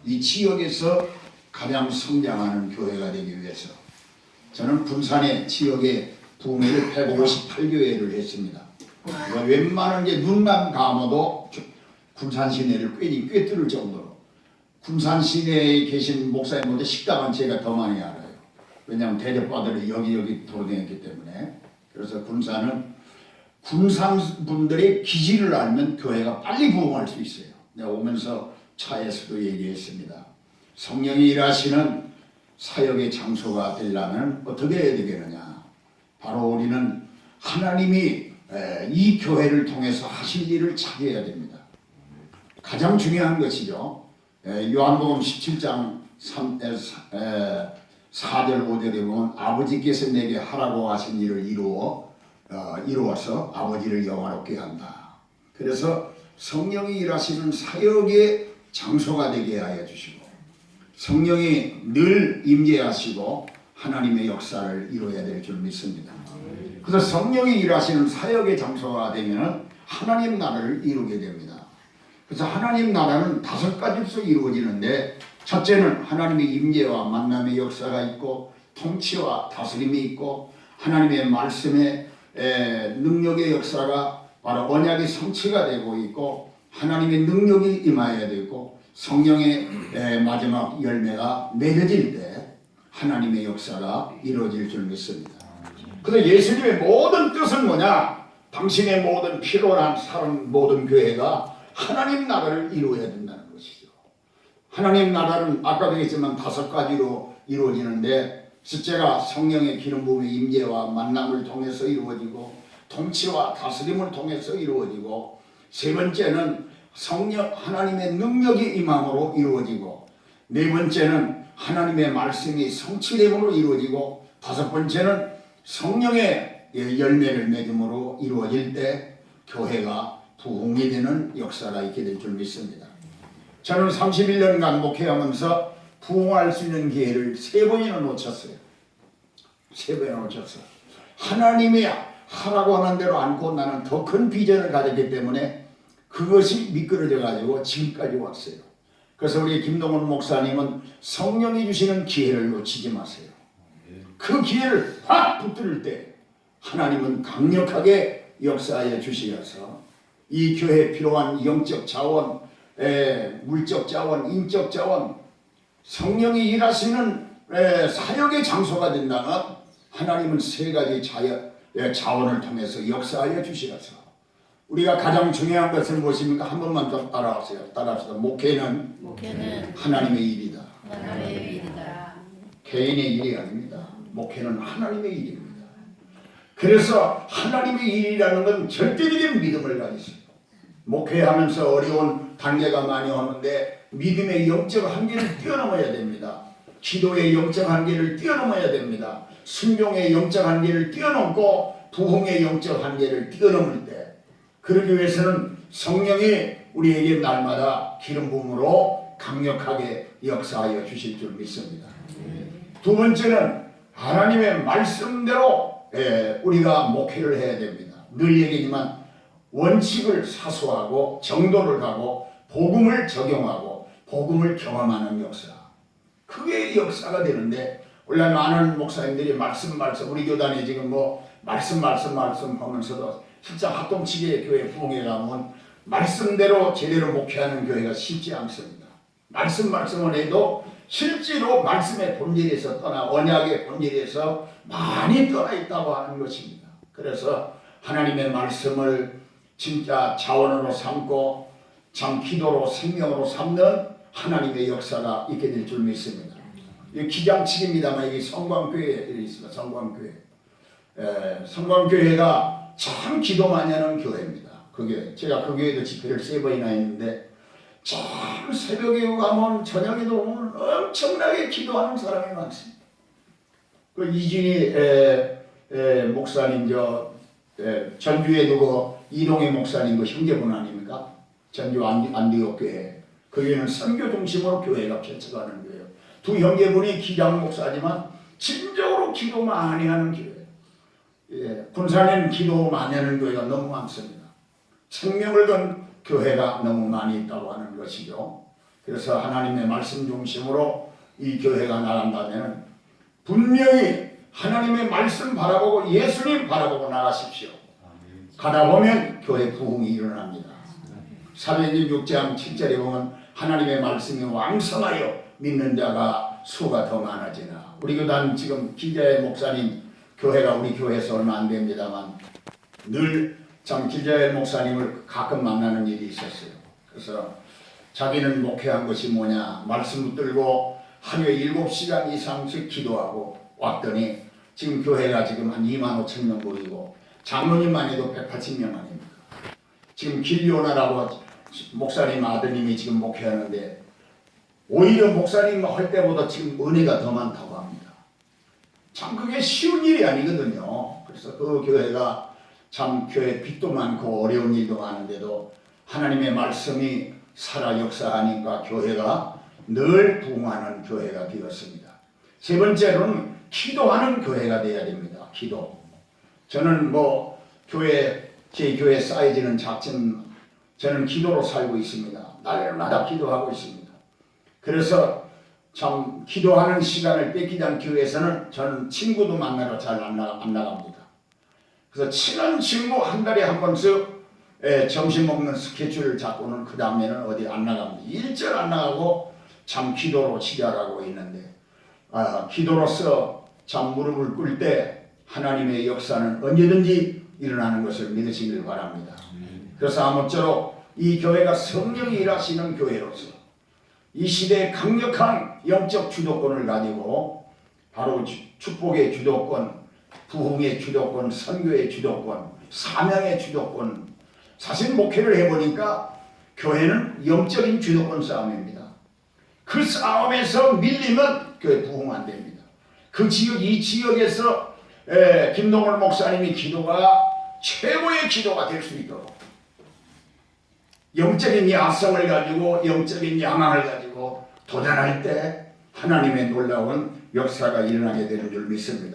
이 지역에서 가장 성장하는 교회가 되기 위해서 저는 군산의 지역에 부흥회를 158교회를 했습니다. 웬만한 게 눈만 감아도 군산 시내를 꿰뚫을 정도로 군산 시내에 계신 목사님보다 식당은 제가 더 많이 알아요. 왜냐하면 대접받으러 여기저기 돌아다녔기 때문에. 그래서 군산은 군산 분들의 기질을 알면 교회가 빨리 부흥할 수 있어요. 내가 오면서 차에서도 얘기했습니다. 성령이 일하시는 사역의 장소가 되려면 어떻게 해야 되겠느냐. 바로 우리는 하나님이 이 교회를 통해서 하실 일을 차지해야 됩니다. 가장 중요한 것이죠. 요한복음 17장 4절 5절에 보면 아버지께서 내게 하라고 하신 일을 이루어서 아버지를 영화롭게 한다. 그래서 성령이 일하시는 사역의 장소가 되게 하여 주시고 성령이 늘 임재하시고 하나님의 역사를 이루어야 될 줄 믿습니다. 그래서 성령이 일하시는 사역의 장소가 되면 하나님 나라를 이루게 됩니다. 그래서 하나님 나라는 5가지로 이루어지는데 첫째는 하나님의 임재와 만남의 역사가 있고 통치와 다스림이 있고 하나님의 말씀의 능력의 역사가 바로 언약의 성취가 되고 있고 하나님의 능력이 임하여야 되고 성령의 마지막 열매가 맺어질 때 하나님의 역사가 이루어질 줄 믿습니다. 그래서 예수님의 모든 뜻은 뭐냐? 당신의 모든 피로난 사람 모든 교회가 하나님 나라를 이루어야 된다는 것이죠. 하나님 나라는 아까도 했지만 5가지로 이루어지는데 첫째가 성령의 기름 부음의 임재와 만남을 통해서 이루어지고 통치와 다스림을 통해서 이루어지고 세 번째는 성령 하나님의 능력이 임함으로 이루어지고 네 번째는 하나님의 말씀이 성취됨으로 이루어지고 5번째는 성령의 열매를 맺음으로 이루어질 때 교회가 부흥이 되는 역사가 있게 될 줄 믿습니다. 저는 31년간 목회하면서 부흥할 수 있는 기회를 3번이나 놓쳤어요. 3번이나 놓쳤어요. 하나님이 하라고 하는 대로 않고 나는 더 큰 비전을 가졌기 때문에 그것이 미끄러져 가지고 지금까지 왔어요. 그래서 우리 김동원 목사님은 성령이 주시는 기회를 놓치지 마세요. 그 기회를 확 붙들 때 하나님은 강력하게 역사하여 주시어서 이 교회에 필요한 영적 자원, 물적 자원, 인적 자원, 성령이 일하시는 사역의 장소가 된다면 하나님은 3가지 자원을 통해서 역사하여 주시어서 우리가 가장 중요한 것은 무엇입니까? 한 번만 더 따라하세요. 따라합시다. 목회는 하나님의 일이다. 개인의 일이 아닙니다. 목회는 하나님의 일입니다. 그래서 하나님의 일이라는 건 절대적인 믿음을 가지세요. 목회하면서 어려운 단계가 많이 오는데 믿음의 영적 한계를 뛰어넘어야 됩니다. 기도의 영적 한계를 뛰어넘어야 됩니다. 순종의 영적 한계를 뛰어넘고 부흥의 영적 한계를 뛰어넘을 때 그러기 위해서는 성령이 우리에게 날마다 기름 부음으로 강력하게 역사하여 주실 줄 믿습니다. 두 번째는 하나님의 말씀대로 우리가 목회를 해야 됩니다. 늘 얘기지만 원칙을 사수하고 정도를 가고 복음을 적용하고 복음을 경험하는 역사. 그게 역사가 되는데 원래 많은 목사님들이 말씀 우리 교단에 지금 뭐 말씀 하면서도 진짜 합동치기의 교회 부흥회 가면 말씀대로 제대로 목회하는 교회가 쉽지 않습니다. 말씀을 해도 실제로 말씀의 본질에서 떠나 언약의 본질에서 많이 떠나 있다고 하는 것입니다. 그래서 하나님의 말씀을 진짜 자원으로 삼고 참 기도로 생명으로 삼는 하나님의 역사가 있게 될 줄 믿습니다. 이 기장치기입니다만 이게 성광교회들이 있습니다. 성광교회가 참 기도 많이 하는 교회입니다. 그게 제가 그 교회도 집회를 3번이나 했는데 참 새벽에 가면 저녁에도 오면 엄청나게 기도하는 사람이 많습니다. 그 이진희 목사님 전주에 두고 이동희 목사님 그 형제분 아닙니까? 전주 안디옥 교회. 거기는 선교 중심으로 교회가 펼쳐가는 거예요. 두 형제분이 기장 목사지만 진정으로 기도 많이 하는 교회. 군산에는 기도 많이 하는 교회가 너무 많습니다. 생명을 건 교회가 너무 많이 있다고 하는 것이죠. 그래서 하나님의 말씀 중심으로 이 교회가 나간다면 분명히 하나님의 말씀 바라보고 예수님 바라보고 나가십시오. 가다 보면 교회 부흥이 일어납니다. 사도행전 6장 7절에 보면 하나님의 말씀이 왕성하여 믿는 자가 수가 더 많아지나. 우리 교단 지금 기자의 목사님 교회가 우리 교회에서 얼마 안 됩니다만 늘 참 기자의 목사님을 가끔 만나는 일이 있었어요. 그래서 자기는 목회한 것이 뭐냐 말씀 붙들고 하루에 7시간 이상씩 기도하고 왔더니 지금 교회가 지금 한 2만 5천 명 모이고 장로님만 해도 180명 아닙니까? 지금 길리오나라고 목사님 아드님이 지금 목회하는데 오히려 목사님 할 때보다 지금 은혜가 더 많다고 합니다. 참 그게 쉬운 일이 아니거든요. 그래서 그 교회가 참 교회 빚도 많고 어려운 일도 많은데도 하나님의 말씀이 살아 역사하니까 교회가 늘 부흥하는 교회가 되었습니다. 세 번째로는 기도하는 교회가 되어야 됩니다. 기도. 저는 제 교회 사이즈는 작지만 저는 기도로 살고 있습니다. 날마다 기도하고 있습니다. 그래서 참 기도하는 시간을 뺏기지 않기 위해서는 저는 친구도 만나러 잘 안 나갑니다. 그래서 친한 친구 한 달에 한 번씩 점심 먹는 스케줄을 잡고는 그 다음에는 어디 안 나갑니다. 일절 안 나가고 참 기도로 치달하고 있는데 기도로서 참 무릎을 꿇을 때 하나님의 역사는 언제든지 일어나는 것을 믿으시길 바랍니다. 그래서 아무쪼록 이 교회가 성령이 일하시는 교회로서 이 시대에 강력한 영적 주도권을 가지고 바로 축복의 주도권, 부흥의 주도권, 선교의 주도권, 사명의 주도권. 사실 목회를 해보니까 교회는 영적인 주도권 싸움입니다. 그 싸움에서 밀리면 교회 부흥 안 됩니다. 그 지역, 이 지역에서 김동월 목사님이 기도가 최고의 기도가 될 수 있도록 영적인 야성을 가지고 영적인 야망을 가지고 도전할 때 하나님의 놀라운 역사가 일어나게 되는 줄 믿습니다.